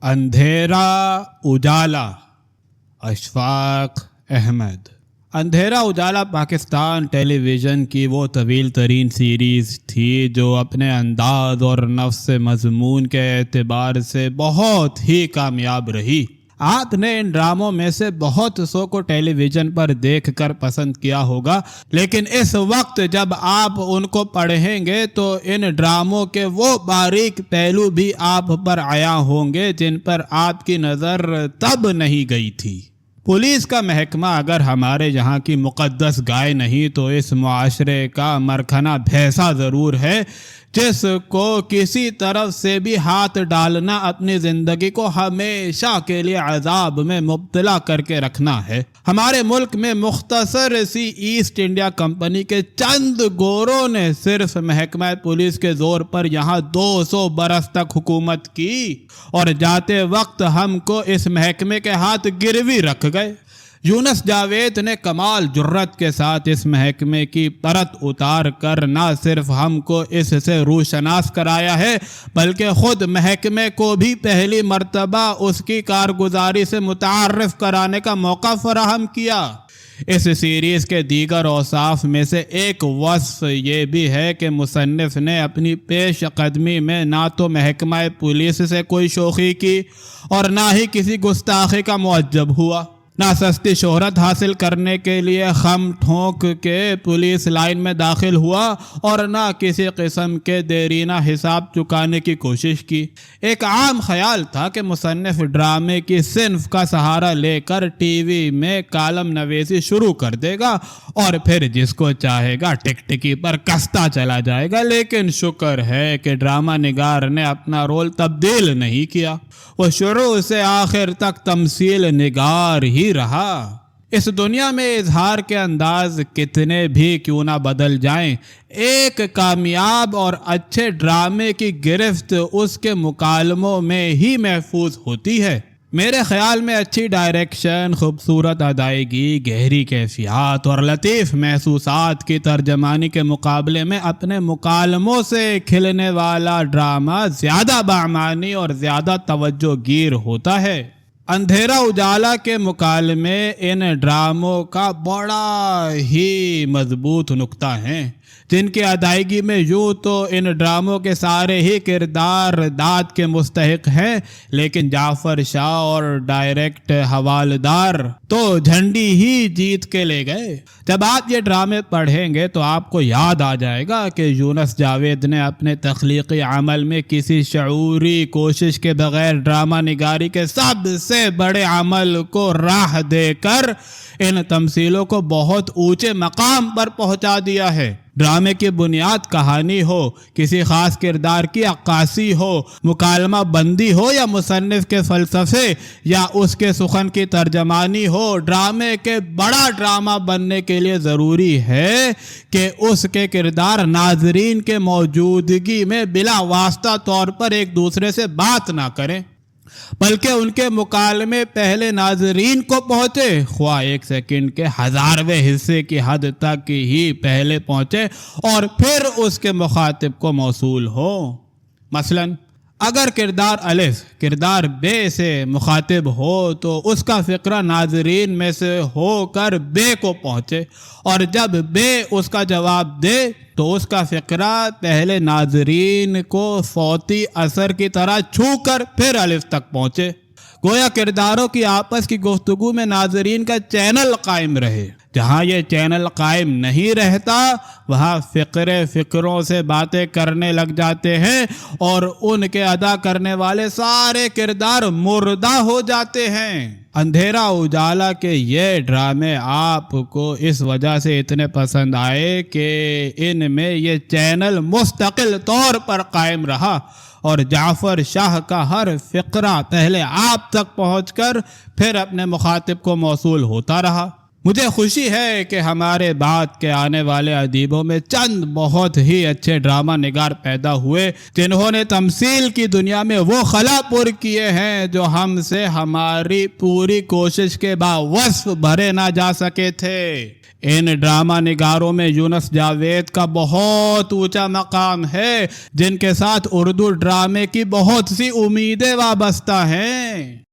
اندھیرا اجالا، اشفاق احمد۔ اندھیرا اجالا پاکستان ٹیلی ویژن کی وہ طویل ترین سیریز تھی جو اپنے انداز اور نفس مضمون کے اعتبار سے بہت ہی کامیاب رہی۔ آپ نے ان ڈراموں میں سے بہت سو کو ٹیلی ویژن پر دیکھ کر پسند کیا ہوگا، لیکن اس وقت جب آپ ان کو پڑھیں گے تو ان ڈراموں کے وہ باریک پہلو بھی آپ پر عیاں ہوں گے جن پر آپ کی نظر تب نہیں گئی تھی۔ پولیس کا محکمہ اگر ہمارے یہاں کی مقدس گائے نہیں تو اس معاشرے کا مرکھنا بھینسا ضرور ہے، جس کو کسی طرف سے بھی ہاتھ ڈالنا اپنی زندگی کو ہمیشہ کے لیے عذاب میں مبتلا کر کے رکھنا ہے۔ ہمارے ملک میں مختصر سی ایسٹ انڈیا کمپنی کے چند گوروں نے صرف محکمہ پولیس کے زور پر یہاں 200 برس تک حکومت کی، اور جاتے وقت ہم کو اس محکمے کے ہاتھ گروی رکھ گئے۔ یونس جاوید نے کمال جرت کے ساتھ اس محکمے کی پرت اتار کر نہ صرف ہم کو اس سے روشناس کرایا ہے، بلکہ خود محکمے کو بھی پہلی مرتبہ اس کی کارگزاری سے متعارف کرانے کا موقع فراہم کیا۔ اس سیریز کے دیگر اوصاف میں سے ایک وصف یہ بھی ہے کہ مصنف نے اپنی پیش قدمی میں نہ تو محکمہ پولیس سے کوئی شوخی کی اور نہ ہی کسی گستاخی کا معجب ہوا، نہ سستی شہرت حاصل کرنے کے لیے خم ٹھونک کے پولیس لائن میں داخل ہوا، اور نہ کسی قسم کے دیرینہ حساب چکانے کی کوشش کی۔ ایک عام خیال تھا کہ مصنف ڈرامے کی صنف کا سہارا لے کر ٹی وی میں کالم نویسی شروع کر دے گا اور پھر جس کو چاہے گا ٹکٹکی پر کستا چلا جائے گا، لیکن شکر ہے کہ ڈرامہ نگار نے اپنا رول تبدیل نہیں کیا، وہ شروع سے آخر تک تمثیل نگار ہی رہا۔ اس دنیا میں اظہار کے انداز کتنے بھی کیوں نہ بدل جائیں، ایک کامیاب اور اچھے ڈرامے کی گرفت اس کے مکالموں میں ہی محفوظ ہوتی ہے۔ میرے خیال میں اچھی ڈائریکشن، خوبصورت ادائیگی، گہری کیفیات اور لطیف محسوسات کی ترجمانی کے مقابلے میں اپنے مکالموں سے کھلنے والا ڈرامہ زیادہ بامعنی اور زیادہ توجہ گیر ہوتا ہے۔ اندھیرا اجالا کے مکالمے ان ڈراموں کا بڑا ہی مضبوط نقطہ ہیں، جن کی ادائیگی میں یوں تو ان ڈراموں کے سارے ہی کردار داد کے مستحق ہیں، لیکن جعفر شاہ اور ڈائریکٹ حوالدار تو جھنڈی ہی جیت کے لے گئے۔ جب آپ یہ ڈرامے پڑھیں گے تو آپ کو یاد آ جائے گا کہ یونس جاوید نے اپنے تخلیقی عمل میں کسی شعوری کوشش کے بغیر ڈرامہ نگاری کے سب سے بڑے عمل کو راہ دے کر ان تمثیلوں کو بہت اونچے مقام پر پہنچا دیا ہے۔ ڈرامے کی بنیاد کہانی ہو، کسی خاص کردار کی عکاسی ہو، مکالمہ بندی ہو یا مصنف کے فلسفے یا اس کے سخن کی ترجمانی ہو، ڈرامے کے بڑا ڈرامہ بننے کے لیے ضروری ہے کہ اس کے کردار ناظرین کے موجودگی میں بلا واسطہ طور پر ایک دوسرے سے بات نہ کریں، بلکہ ان کے مکالمے پہلے ناظرین کو پہنچے، خواہ 1 سیکنڈ کے 1000ویں حصے کی حد تک ہی پہلے پہنچے اور پھر اس کے مخاطب کو موصول ہو۔ مثلاً اگر کردار الف کردار بے سے مخاطب ہو تو اس کا فقرہ ناظرین میں سے ہو کر بے کو پہنچے، اور جب بے اس کا جواب دے تو اس کا فقرہ پہلے ناظرین کو صوتی اثر کی طرح چھو کر پھر الف تک پہنچے، گویا کرداروں کی آپس کی گفتگو میں ناظرین کا چینل قائم رہے۔ جہاں یہ چینل قائم نہیں رہتا وہاں فقروں سے باتیں کرنے لگ جاتے ہیں اور ان کے ادا کرنے والے سارے کردار مردہ ہو جاتے ہیں۔ اندھیرا اجالا کے یہ ڈرامے آپ کو اس وجہ سے اتنے پسند آئے کہ ان میں یہ چینل مستقل طور پر قائم رہا اور جعفر شاہ کا ہر فقرہ پہلے آپ تک پہنچ کر پھر اپنے مخاطب کو موصول ہوتا رہا۔ مجھے خوشی ہے کہ ہمارے بعد کے آنے والے ادیبوں میں چند بہت ہی اچھے ڈرامہ نگار پیدا ہوئے جنہوں نے تمثیل کی دنیا میں وہ خلا پر کیے ہیں جو ہم سے ہماری پوری کوشش کے باوصف بھرے نہ جا سکے تھے۔ ان ڈرامہ نگاروں میں یونس جاوید کا بہت اونچا مقام ہے، جن کے ساتھ اردو ڈرامے کی بہت سی امیدیں وابستہ ہیں۔